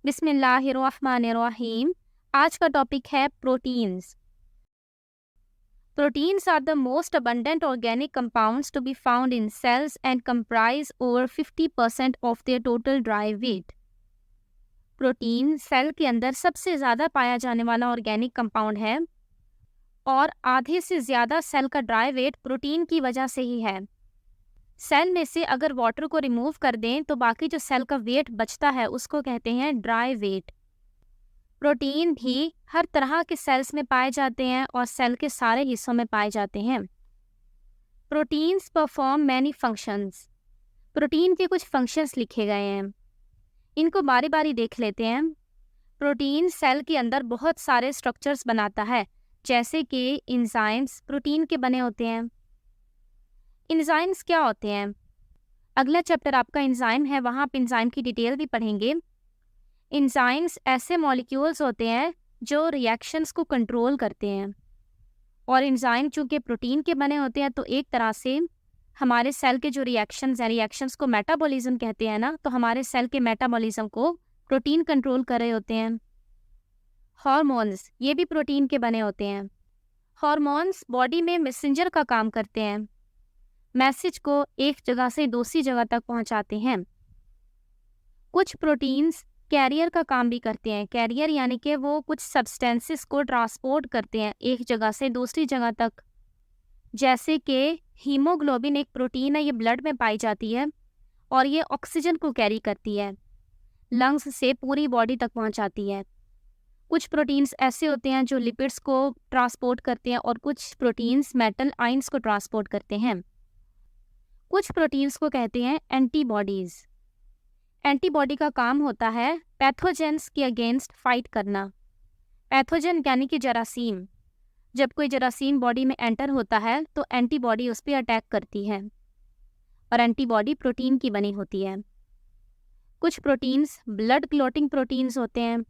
बिस्मिल्लाहिर्रहमानिर्रहीम। आज का टॉपिक है proteins. Proteins are the most abundant organic compounds to be found in cells and comprise over 50% of their total dry weight. Protein cell के अंदर सबसे ज़्यादा पाया जाने वाला ऑर्गेनिक कंपाउंड है और आधे से ज़्यादा सेल का ड्राई वेट प्रोटीन की वजह से ही है। सेल में से अगर वाटर को रिमूव कर दें तो बाकी जो सेल का वेट बचता है उसको कहते हैं ड्राई वेट। प्रोटीन भी हर तरह के सेल्स में पाए जाते हैं और सेल के सारे हिस्सों में पाए जाते हैं। Proteins perform many functions. Protein के कुछ फंक्शंस लिखे गए हैं, इनको बारी बारी देख लेते हैं। प्रोटीन सेल के अंदर बहुत सारे स्ट्रक्चर्स बनाता है, जैसे कि एंजाइम्स प्रोटीन के बने होते हैं। एंजाइम्स क्या होते हैं? अगला चैप्टर आपका एंजाइम है, वहाँ आप एंजाइम की डिटेल भी पढ़ेंगे। एंजाइम्स ऐसे मॉलिक्यूल्स होते हैं जो रिएक्शंस को कंट्रोल करते हैं, और एंजाइम चूँकि प्रोटीन के बने होते हैं तो एक तरह से हमारे सेल के जो रिएक्शंस हैं, रिएक्शंस को मेटाबॉलिज्म कहते हैं ना, तो हमारे सेल के मेटाबॉलिज्म को प्रोटीन कंट्रोल कर रहे होते हैं। हार्मोन्स ये भी प्रोटीन के बने होते हैं। हार्मोन्स बॉडी में मैसेंजर का काम करते हैं, मैसेज को एक जगह से दूसरी जगह तक पहुंचाते हैं। कुछ प्रोटीन्स कैरियर का काम भी करते हैं। कैरियर यानी कि वो कुछ सब्सटेंसेस को ट्रांसपोर्ट करते हैं एक जगह से दूसरी जगह तक, जैसे कि हीमोग्लोबिन एक प्रोटीन है, ये ब्लड में पाई जाती है और ये ऑक्सीजन को कैरी करती है, लंग्स से पूरी बॉडी तक पहुंचाती है। कुछ प्रोटीन्स ऐसे होते हैं जो लिपिड्स को ट्रांसपोर्ट करते हैं और कुछ प्रोटीन्स मेटल आयंस को ट्रांसपोर्ट करते हैं। कुछ प्रोटीन्स को कहते हैं एंटीबॉडीज़। एंटीबॉडी का काम होता है पैथोजेंस के अगेंस्ट फाइट करना। पैथोजन यानी कि जरासीम, जब कोई जरासीम बॉडी में एंटर होता है तो एंटीबॉडी उस पर अटैक करती है, और एंटीबॉडी प्रोटीन की बनी होती है। कुछ प्रोटीन्स ब्लड क्लॉटिंग प्रोटीन्स होते हैं।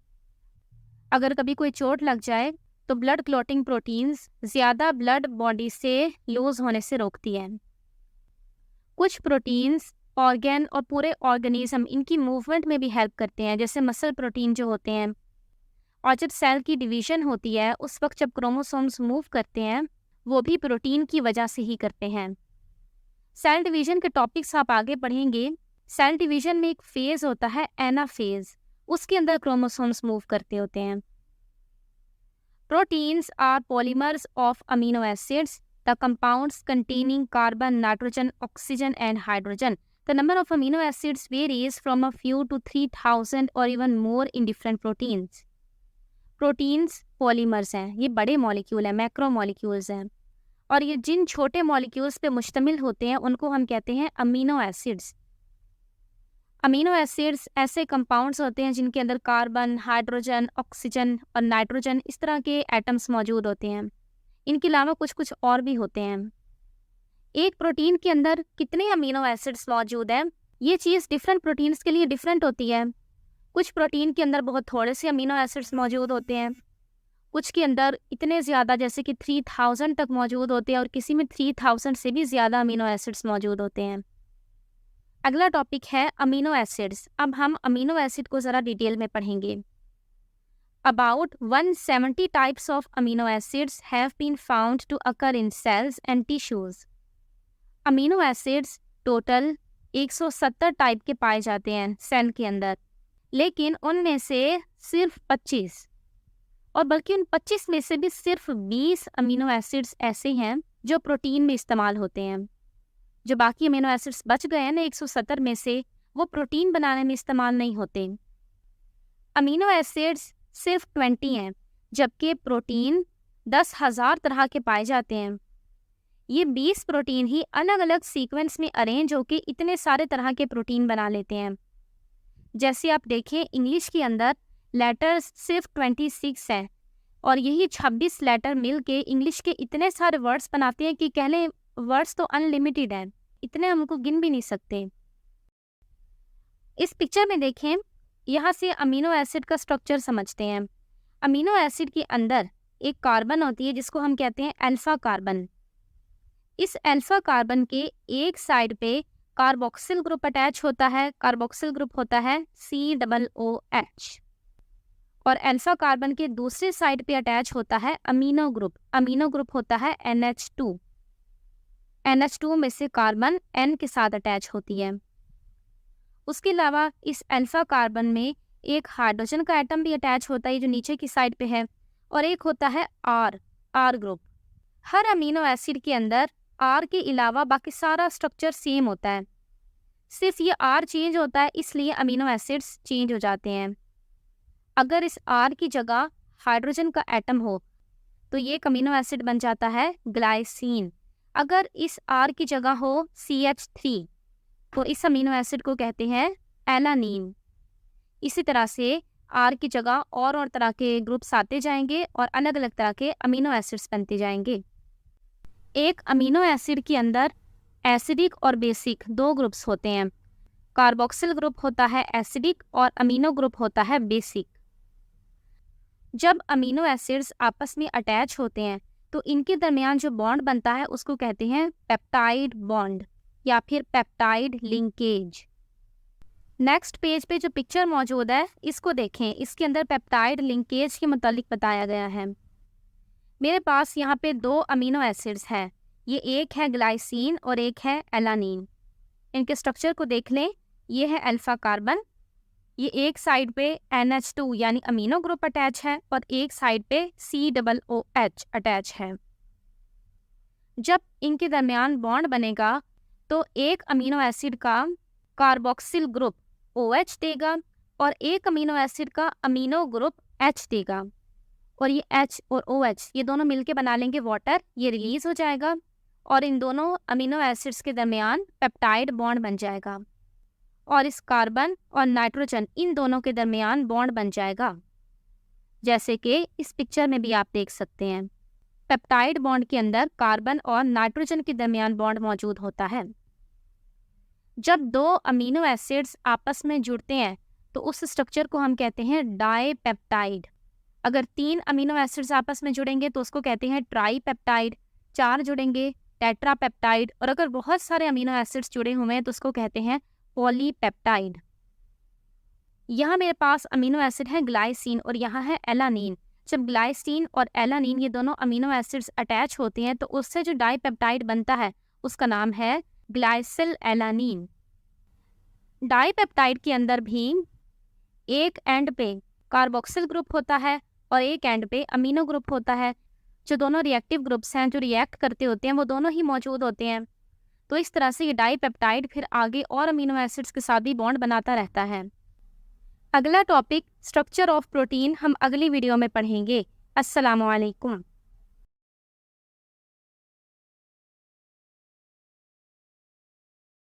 अगर कभी कोई चोट लग जाए तो ब्लड क्लॉटिंग प्रोटीन्स ज़्यादा ब्लड बॉडी से लूज होने से रोकती है। कुछ प्रोटीन्स ऑर्गेन और पूरे ऑर्गेनिज्म इनकी मूवमेंट में भी हेल्प करते हैं, जैसे मसल प्रोटीन जो होते हैं। और जब सेल की डिवीज़न होती है उस वक्त जब क्रोमोसोम्स मूव करते हैं वो भी प्रोटीन की वजह से ही करते हैं। सेल डिवीज़न के टॉपिक्स आप आगे पढ़ेंगे। सेल डिवीज़न में एक फेज़ होता है एनाफेज, उसके अंदर क्रोमोसोम्स मूव करते होते हैं। Proteins are polymers of amino acids, the compounds containing carbon, nitrogen, oxygen and hydrogen. The number of amino acids varies from a few to 3000 or even more in different proteins. Proteins polymers हैं, ये बड़े molecule हैं, macro molecules हैं, और ये जिन छोटे molecules पे मुश्तमिल होते हैं उनको हम कहते हैं अमीनो एसिड्स। अमीनो एसिड्स ऐसे कंपाउंड्स होते हैं जिनके अंदर कार्बन, हाइड्रोजन, ऑक्सीजन और नाइट्रोजन इस तरह के एटम्स मौजूद होते हैं। इनके अलावा कुछ कुछ और भी होते हैं। एक प्रोटीन के अंदर कितने अमीनो एसिड्स मौजूद हैं, ये चीज़ डिफरेंट प्रोटीन्स के लिए डिफरेंट होती है। कुछ प्रोटीन के अंदर बहुत थोड़े से अमीनो एसिड्स मौजूद होते हैं, कुछ के अंदर इतने ज़्यादा जैसे कि 3000 तक मौजूद होते हैं, और किसी में 3000 से भी ज़्यादा अमीनो एसिड्स मौजूद होते हैं। अगला टॉपिक है अमीनो एसिड्स। अब हम अमीनो एसिड को ज़रा डिटेल में पढ़ेंगे। About 170 types of amino acids have been found to occur in cells and tissues. Amino acids total 170 type के पाए जाते हैं सेल के अंदर, लेकिन उनमें से सिर्फ 25, और बल्कि उन 25 में से भी सिर्फ 20 अमीनो एसिड्स ऐसे हैं जो प्रोटीन में इस्तेमाल होते हैं। जो बाकी अमीनो एसिड्स बच गए हैं ना 170 में से, वो प्रोटीन बनाने में इस्तेमाल नहीं होते। अमीनो एसिड्स सिर्फ 20 हैं, जबकि प्रोटीन 10,000 तरह के पाए जाते हैं। ये 20 प्रोटीन ही अलग अलग सीक्वेंस में अरेंज होकर इतने सारे तरह के प्रोटीन बना लेते हैं। जैसे आप देखें, इंग्लिश के अंदर लेटर्स सिर्फ 26 हैं, और यही 26 लेटर मिल के इंग्लिश के इतने सारे वर्ड्स बनाते हैं कि कह लें वर्ड्स तो अनलिमिटेड हैं, इतने हमको गिन भी नहीं सकते। इस पिक्चर में देखें, यहाँ से अमीनो एसिड का स्ट्रक्चर समझते हैं। अमीनो एसिड के अंदर एक कार्बन होती है जिसको हम कहते हैं अल्फा कार्बन। इस अल्फा कार्बन के एक साइड पे कार्बोक्सिल ग्रुप अटैच होता है, कार्बोक्सिल ग्रुप होता है COOH। और अल्फा कार्बन के दूसरे साइड पे अटैच होता है अमीनो ग्रुप होता है NH2। NH2 में से कार्बन N के साथ अटैच होती है। उसके अलावा इस अल्फा कार्बन में एक हाइड्रोजन का एटम भी अटैच होता है जो नीचे की साइड पे है, और एक होता है R ग्रुप। हर अमीनो एसिड के अंदर R के अलावा बाकी सारा स्ट्रक्चर सेम होता है, सिर्फ ये R चेंज होता है, इसलिए अमीनो एसिड्स चेंज हो जाते हैं। अगर इस R की जगह हाइड्रोजन का एटम हो तो ये अमीनो एसिड बन जाता है ग्लाइसिन। अगर इस R की जगह हो CH3 तो इस अमीनो एसिड को कहते हैं एलानीन। इसी तरह से R की जगह और तरह के ग्रुप्स आते जाएंगे और अलग अलग तरह के अमीनो एसिड्स बनते जाएंगे। एक अमीनो एसिड के अंदर एसिडिक और बेसिक दो ग्रुप्स होते हैं। कार्बोक्सिल ग्रुप होता है एसिडिक और अमीनो ग्रुप होता है बेसिक। जब अमीनो एसिड्स आपस में अटैच होते हैं तो इनके दरमियान जो बॉन्ड बनता है उसको कहते हैं पेप्टाइड बॉन्ड या फिर पेप्टाइड लिंकेज। नेक्स्ट पेज पे जो पिक्चर मौजूद है इसको देखें, इसके अंदर पेप्टाइड लिंकेज के मुतालिक बताया गया है। मेरे पास यहाँ पे दो अमीनो एसिड्स हैं, ये एक है ग्लाइसिन और एक है एलानीन। इनके स्ट्रक्चर को देख लें, ये है अल्फा कार्बन, ये एक साइड पे NH2 यानी अमीनो ग्रुप अटैच है और एक साइड पे COOH अटैच है। जब इनके दरमियान बॉन्ड बनेगा तो एक अमीनो एसिड का कार्बोक्सिल ग्रुप OH देगा और एक अमीनो एसिड का अमीनो ग्रुप H देगा, और ये H और OH ये दोनों मिलके बना लेंगे वाटर, ये रिलीज हो जाएगा और इन दोनों अमीनो एसिड्स के दरमियान पेप्टाइड बॉन्ड बन जाएगा और इस कार्बन और नाइट्रोजन इन दोनों के दरमियान बॉन्ड बन जाएगा, जैसे कि इस पिक्चर में भी आप देख सकते हैं। पेप्टाइड बॉन्ड के अंदर कार्बन और नाइट्रोजन के दरमियान बॉन्ड मौजूद होता है। जब दो अमीनो एसिड्स आपस में जुड़ते हैं तो उस स्ट्रक्चर को हम कहते हैं डाईपेप्टाइड। अगर 3 अमीनो एसिड्स आपस में जुड़ेंगे तो उसको कहते हैं ट्राईपेप्टाइड, 4 जुड़ेंगे टेट्रापेप्टाइड, और अगर बहुत सारे अमीनो एसिड्स जुड़े हुए हैं तो उसको कहते हैं पॉलीपेप्टाइड। यहाँ मेरे पास अमीनो एसिड है ग्लाइसिन और यहाँ है एलानीन। जब ग्लाइसिन और एलानीन ये दोनों अमीनो एसिड्स अटैच होते हैं तो उससे जो डाईपेप्टाइड बनता है उसका नाम है ग्लाइसिल एलानीन। डाईपेप्टाइड के अंदर भी एक एंड पे कार्बोक्सिल ग्रुप होता है और एक एंड पे अमीनो ग्रुप होता है। जो दोनों रिएक्टिव ग्रुप्स हैं जो रिएक्ट करते होते हैं वो दोनों ही मौजूद होते हैं। तो इस तरह से ये डाईपेप्टाइड फिर आगे और अमीनो एसिड्स के साथ भी बॉन्ड बनाता रहता है। अगला टॉपिक स्ट्रक्चर ऑफ प्रोटीन हम अगली वीडियो में पढ़ेंगे। अस्सलामु अलैकुम।